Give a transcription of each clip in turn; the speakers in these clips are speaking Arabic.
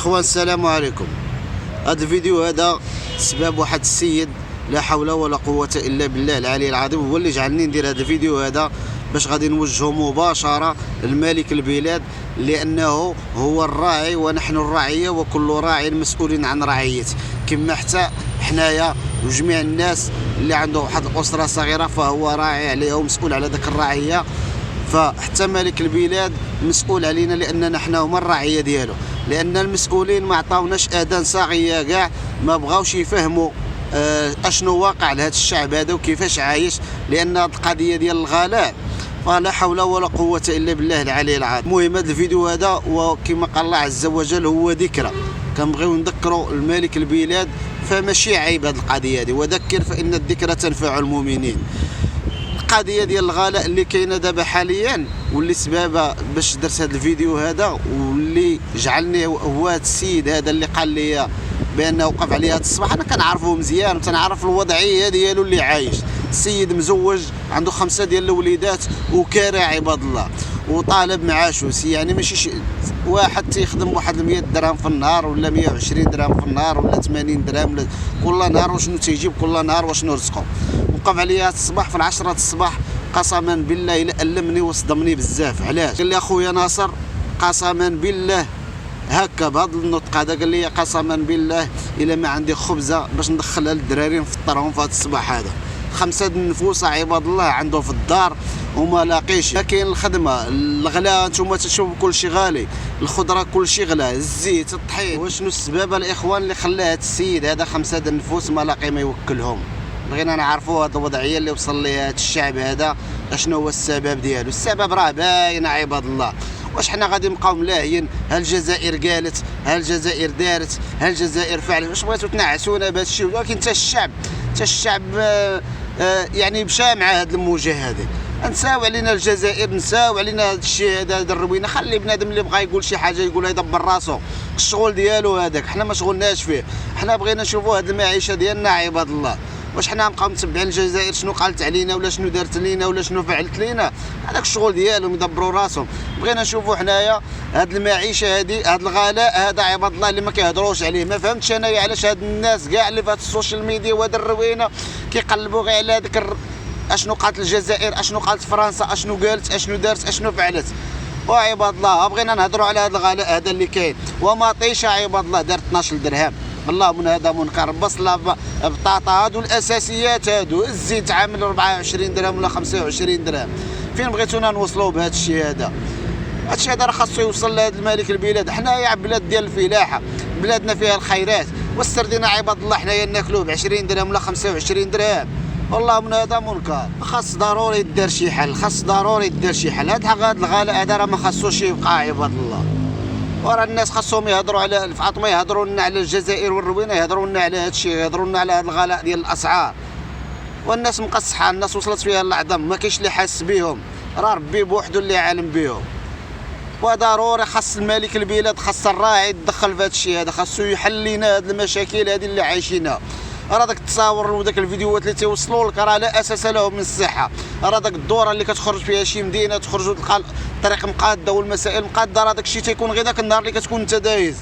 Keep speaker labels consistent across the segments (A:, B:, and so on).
A: اخوان السلام عليكم. هذا الفيديو هذا سبب واحد السيد لا حول ولا قوة الا بالله العلي العظيم هو اللي جعلني ندير هذا الفيديو هذا باش غادي نوجهه مباشرة لمالك البلاد، لأنه هو الراعي ونحن الرعية وكل راع مسؤول عن رعيته، كما حتى حنايا وجميع الناس اللي عنده واحد الأسرة صغيرة فهو راعي عليها ومسؤول على ذاك الرعية. فحتى مالك البلاد مسؤول علينا لاننا حنا هما الرعيه ديالو، لان المسؤولين ما عطاوناش اذان صاغيه كاع، ما بغاوش يفهموا اشنو واقع لهذا الشعب هذا وكيفاش عايش، لان هذه القضيه ديال الغلاء فلا حول ولا قوه الا بالله العلي العظيم. المهم هذا الفيديو هذا وكما قال الله عز وجل هو ذكرى، كنبغيو نذكروا الملك البلاد، فماشي عيب هذه القضيه هذه، وذكر فان الذكرى تنفع المؤمنين. القضيه ديال الغلاء اللي كاينه دابا حاليا واللي سببها باش درت هذا الفيديو هذا واللي جعلني هو هذا السيد هذا اللي قال لي بانه وقف عليه هذا الصباح. انا كنعرفه مزيان وتنعرف الوضعيه ديالو اللي عايش. السيد مزوج عنده 5 ديال الوليدات وكارع عباد الله وطالب معاشو، يعني ماشي واحد تيخدم واحد 100 درهم في النهار ولا 120 درهم في النهار ولا 80 درهم ولا كل نهار، وشنو تيجيب كل نهار وشنو رزقه. وقف عليا الصباح في 10 الصباح قسما بالله الا ألمني وصدمني بزاف. علاش؟ قال لي اخويا ناصر قسما بالله هكا بهذا النطق هذا، قال لي قسما بالله الا ما عندي خبزه باش ندخلها للدراري نفطرهم في هذا الصباح هذا. 5 النفوس عباد الله عنده في الدار وما لاقيش. كاين الخدمه، الغلاء نتوما تشوفوا كلشي غالي، الخضره كلشي غلا، الزيت، الطحين. وشنو السبب الاخوان اللي خلى هذا السيد هذا 5 النفوس ما لاقي ما يوكلهم؟ بغينا نعرفوا هذه الوضعيه اللي وصل ليها هذا الشعب هذا اشنو هو السبب ديالو. السبب راه باين عباد الله. واش حنا غادي نبقاو ملاهيين؟ ها الجزائر قالت، ها الجزائر دارت، ها الجزائر فعلت، واش بغيتو تنعسونا بهذا الشيء؟ ولكن حتى الشعب يعني مشى مع هذه الموجه هذه. نساو علينا الجزائر، نساو علينا هذا الشيء هذا الروينه. خلي بنادم اللي بغى يقول شي حاجه يقولها يدبر راسو، الشغل ديالو هذاك، حنا ما شغلناش فيه. حنا بغينا نشوفوا هذه المعيشه ديالنا عباد الله. واش حنا نبقاو متبعين الجزائر شنو قالت علينا ولا شنو دارت لينا ولا شنو فعلت لينا؟ هذاك الشغل ديالهم يدبروا راسهم. بغينا نشوفوا حنايا هذه المعيشه هذه، هذا الغلاء هذا عباد الله اللي ما كيهضروش عليه. ما فهمتش انايا علاش هاد الناس كاع اللي في هاد السوشيال ميديا وهاد الروينه كيقلبوا غير على هذاك اشنو قالت الجزائر، اشنو قالت فرنسا، اشنو قالت، اشنو دارت، اشنو فعلت. وعباد الله بغينا نهضروا على هذا الغلاء هذا اللي كاين. ومطيشه عباد الله دارت 12 درهم، والله من هذا منكر. بصله، بطاطا، هادو الاساسيات، هادو الزيت عامل 24 درهم ولا 25 درهم. فين بغيتونا نوصلوا بهذا الشيء هذا؟ هذا الشيء هذا راه خاصو يوصل لهذا الملك البلاد. حنايا بلاد ديال الفلاحه، بلادنا فيها الخيرات، والسردينه عباد الله حنايا ناكلوه ب 20 درهم ولا 25 درهم. والله من هذا منكر. خاص ضروري يدار شي حل، خاص ضروري يدار شي حل. هذا الغلاء هذا راه ما خاصوش يبقى عباد الله. ورا الناس خاصهم يهضروا على فاطمه، يهضروا لنا على الجزائر والروينه، يهضروا لنا على هذا الشيء، يهضروا لنا على هذا الغلاء ديال الاسعار. والناس مقصحه، الناس وصلت فيها العظم، ما كاينش اللي حاس بهم، راه ربي بوحدو اللي عالم بهم. وضروري خاص الملك البلاد، خاص الراعي يتدخل في هذا الشيء هذا، خاصو يحل لنا هذه المشاكل هذه اللي عايشينها. راه داك التصاور وداك الفيديوهات اللي تيوصلوا لك راه لا اساس له من الصحه. راه داك الدوره اللي كتخرج فيها شي مدينه تخرجوا تلقى الطريق مقاده والمسائل مقاده، راه داك الشيء تيكون غير داك النهار اللي كتكون انت دايز.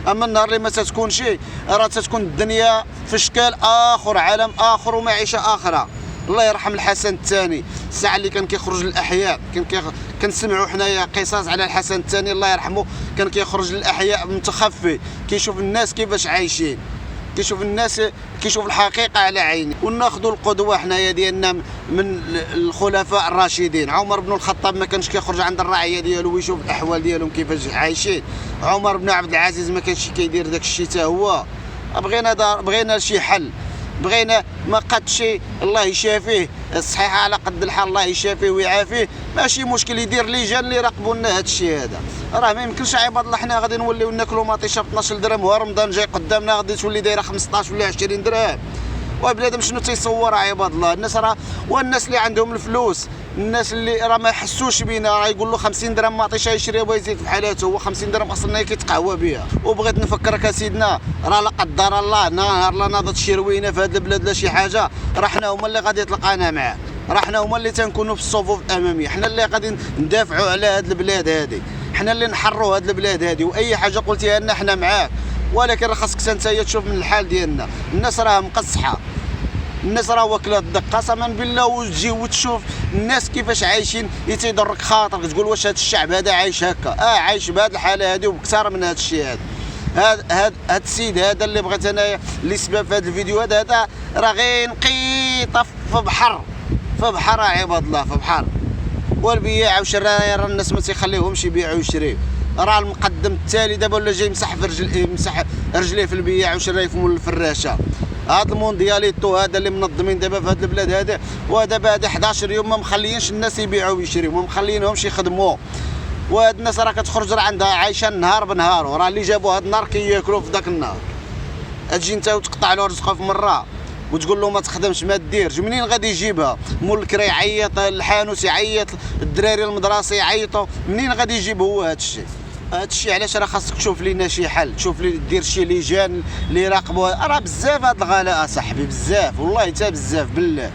A: اما النهار اللي ما تتكون شي راه تتكون الدنيا في اشكال اخر، عالم اخر ومعيشه اخرى. الله يرحم الحسن الثاني، الساعه اللي كان كيخرج للاحياء، كنسمعوا حنايا قصص على الحسن الثاني الله يرحمه، كان كيخرج للاحياء متخفي، كيشوف الناس كيفاش عايشين، كيشوف الناس، كيشوف الحقيقه على عيني. وناخذوا القدوه حنايا ديالنا من الخلفاء الراشدين. عمر بن الخطاب ما كانش كيخرج عند الرعيه ديالو ويشوف الاحوال ديالهم كيفاش عايشين. عمر بن عبد العزيز ما كانش كيدير داك الشيء حتى هو. بغينا شي حل، بغينا ما قدش الله يشافيه، الصحيحه على قد الحال الله يشافيه ويعافيه. ماشي مشكل يدير لجان اللي يراقبوا لنا هذا الشيء هذا. راه ما يمكنش عباد الله حنا غادي نوليو ناكلوا مطيشه ب 12 درهم ورمضان جاي قدامنا غادي تولي دايره 15 ولا 20 درهم. وبلادهم شنو تيصور عباد الله؟ الناس راه، والناس اللي عندهم الفلوس، الناس اللي راه ما يحسوش بينا، راه يقول له 50 درهم مطيشه يشريها ويزيد في حالاته، هو 50 درهم اصلا كيتقهوى بها. وبغيت نفكرك اسيدنا، راه لا قدر الله نهار لا ناضت شي روينه في هذه البلاد لا شي حاجه، راه حنا هما اللي غادي تلقانا معاه، راه حنا هما اللي تنكونوا في الصفوف الاماميه، حنا اللي غادي ندافعوا على هذه البلاد هذه. حنا اللي نحروا هاد البلاد هادي، واي حاجه قلتيها لنا حنا معاك، ولكن خاصك انت تشوف من الحال ديالنا. الناس راه مقصحه، الناس راه واكله الدق قسما بالله، وتجي وتشوف الناس كيفاش عايشين يتيضرك خاطرك تقول واش هذا الشعب هذا عايش هكا. عايش بهذه الحاله هذه وبكثر من هذا الشيء هذا. هذا السيد هذا اللي بغيت انايا اللي سبب في هذا الفيديو هذا راه غير نقيطه في بحر، في بحر عباد الله، في بحر. والبياع والشرايه راه الناس ما تيخليهمش يبيعوا ويشريو. راه المقدم التالي دابا ولا جاي يمسح في يمسح رجليه في البياع والشرايه في مول الفراشه. هاد الموندياليتو هذا اللي منظمين دابا في هاد البلاد هذا، ودابا هذا 11 يوم ما مخليينش الناس يبيعوا ويشريو، ما مخليينهمش يخدموا. وهاد الناس راه كتخرج راه عندها عايشه النهار بنهارو، راه اللي جابوا هاد النهار كياكلوا في ذاك النهار. تجي انت وتقطع له رزقه في مره وتقول له ما تخدمش ما ديرش، منين غادي يجيبها؟ مول الكرا يعيط، الحانوت يعيط، الدراري المدرسه يعيطوا، منين غادي يجيب هو هذا الشيء؟ هذا الشيء علاش راه خاصك تشوف لينا شي حل، تشوف لي دير شي لجان اللي يراقبوا. راه بزاف هاد الغلاء اصاحبي، بزاف والله حتى بزاف بالله.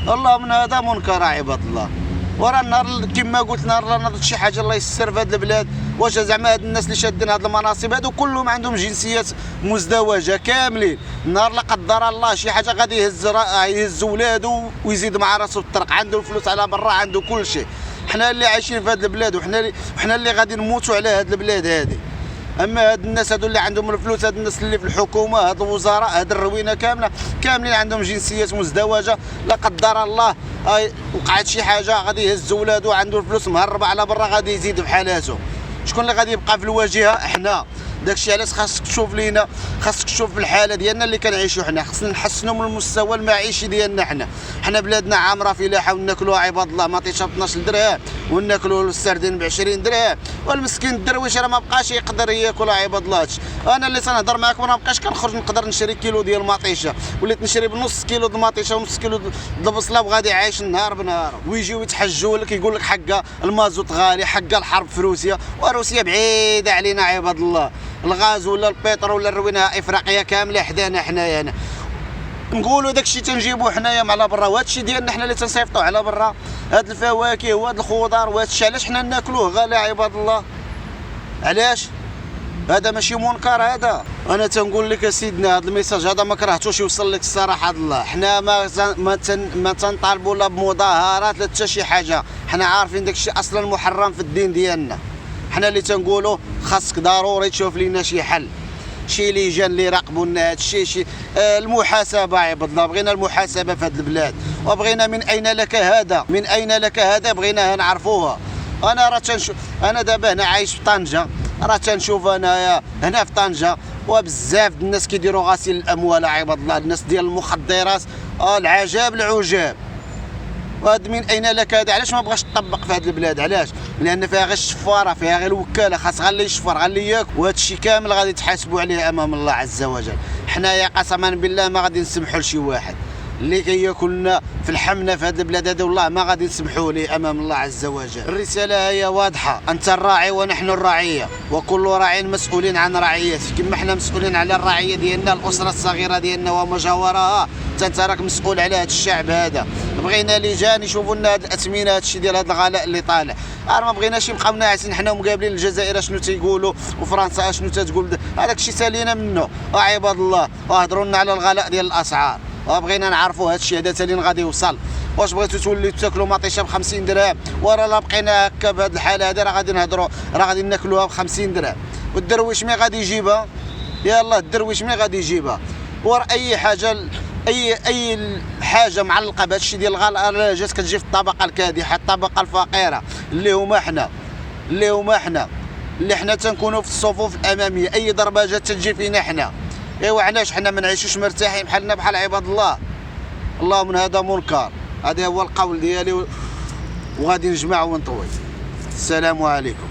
A: الله من هذا منكر عباد الله. وراه النهار كما قلت نهار ناضت شي حاجه الله يسر في هذا البلاد، واش زعما هاد الناس اللي شادين هاد المناصب هادو كلهم عندهم جنسيات مزدوجه كاملين؟ نهار لا قدر الله شي حاجه غادي يهز ولادو ويزيد مع راسو الطرق، عنده الفلوس على برا، عنده كل شيء. حنا اللي عايشين في هاد البلاد وحنا اللي غادي نموتوا على هاد البلاد هادي. اما هاد الناس هادو اللي عندهم الفلوس، هاد الناس اللي في الحكومه، هاد الوزراء، هاد الروينه كاملين عندهم جنسيات مزدوجه. لا قدر الله وقعت شي حاجه غادي يهز ولادو، عنده الفلوس مهربه على برا، غادي يزيد بحالاته. شكون اللي غادي يبقى في الواجهه؟ احنا. داكشي علاش خاصك تشوف لينا، خاصك تشوف الحاله ديالنا اللي كنعيشوا حنا، خاصنا نحسنوا من المستوى المعيشي ديالنا حنا بلادنا عامره فلاحه، وناكلوا عباد الله مطيشه ب 12 درهم، وناكلوا السردين ب 20 درهم، والمسكين الدرويش راه ما بقاش يقدر ياكل عباد الله. انا اللي تنهضر معاكم ما بقاش كنخرج نقدر نشري كيلو ديال المطيشه، وليت نشري بنص كيلو د المطيشه ونص كيلو د البصله، وغادي عايش النهار بنهار. ويجيو يتحجوا لك يقول لك حق المازوت غالي، حق الحرب في روسيا، وروسيا بعيده علينا عباد الله. الغاز ولا البيترول ولا الروينه افريقيا كامله حدانا حنايا. انا نقولوا داكشي تنجيبوه حنايا على برا، وهذا الشيء ديالنا حنا اللي تنصيفطوا على برا، هاد الفواكه وهاد الخضار وهاد الشيء علاش حنا ناكلوه غالي عباد الله؟ علاش؟ هذا ماشي منكر هذا. انا تنقول لك سيدنا هذا الميساج هذا ما كرهتوش يوصل لك الصراحه الله. حنا ما تنطالبوا لا بمظاهرات لا حتى شي حاجه، حنا عارفين داكشي اصلا محرم في الدين ديالنا. حنا اللي تنقولوا خاصك ضروري تشوف لينا شي حل، شي لجان اللي يراقبوا لنا هذا الشيء، شي المحاسبه عباد الله. بغينا المحاسبه في هذه البلاد، وبغينا من اين لك هذا، من اين لك هذا بغيناها نعرفوها. انا راه انا دابا هنا عايش في طنجه، راه تنشوف انايا هنا في طنجه وبزاف الناس كيديروا غسيل الاموال عباد الله، الناس ديال المخدرات، العجاب العجاب. وهذا من اين لك هذا؟ علاش ما بغاش تطبق في هذه البلاد؟ علاش؟ لان فيها غير الشفاره، فيها غير الوكاله، خاص غير اللي يشفر، غير اللي ياكل، وهذا الشيء كامل غادي تحاسبوا عليه امام الله عز وجل. حنايا قسما بالله ما غادي نسمحوا لشي واحد اللي كياكلنا في الحمنه في هذه البلاد هذه، والله ما غادي نسمحوا ليه امام الله عز وجل. الرساله هي واضحه، انت الراعي ونحن الرعيه، وكل راع مسؤول عن رعيته. كما حنا مسؤولين على الرعيه ديالنا، الاسره الصغيره ديالنا وما جاورها، انت راك مسؤول على هذا الشعب هذا. بغينا لجان يشوفوا لنا هذه الاثمنه، هذا الشيء ديال هذا الغلاء اللي طالع. ما بغيناش يبقاو ناعسين حنا ومقابلين الجزائر اشنو تيقولوا وفرنسا اشنو تتقول، هذاك الشيء سالينا منه عباد الله. وهضروا لنا على الغلاء ديال الاسعار، وبغينا نعرفوا هذا الشيء هذا تالين غادي يوصل. واش بغيتوا توليو تاكلوا مطيشه ب 50 درهم؟ وراه لا بقينا هكا بهذه الحاله هذه راه غادي نهضروا، راه غادي ناكلوها ب 50 درهم. والدرويش مي غادي يجيبها؟ يلاه الدرويش مي غادي يجيبها؟ وراه اي حاجه، اي حاجه معلقه بهذا الشيء ديال الغلاء جات كتجي في الطبقه الكادحه، الطبقه الفقيره اللي هما حنا، اللي حنا تنكونوا في الصفوف الاماميه. اي ضربه جات تجي فينا حنا. ايوا علاش حنا ما نعيشوش مرتاحين بحالنا بحال عباد الله؟ الله من هذا منكر. هذا هو القول ديالي، وغادي نجمع ونطوي. السلام عليكم.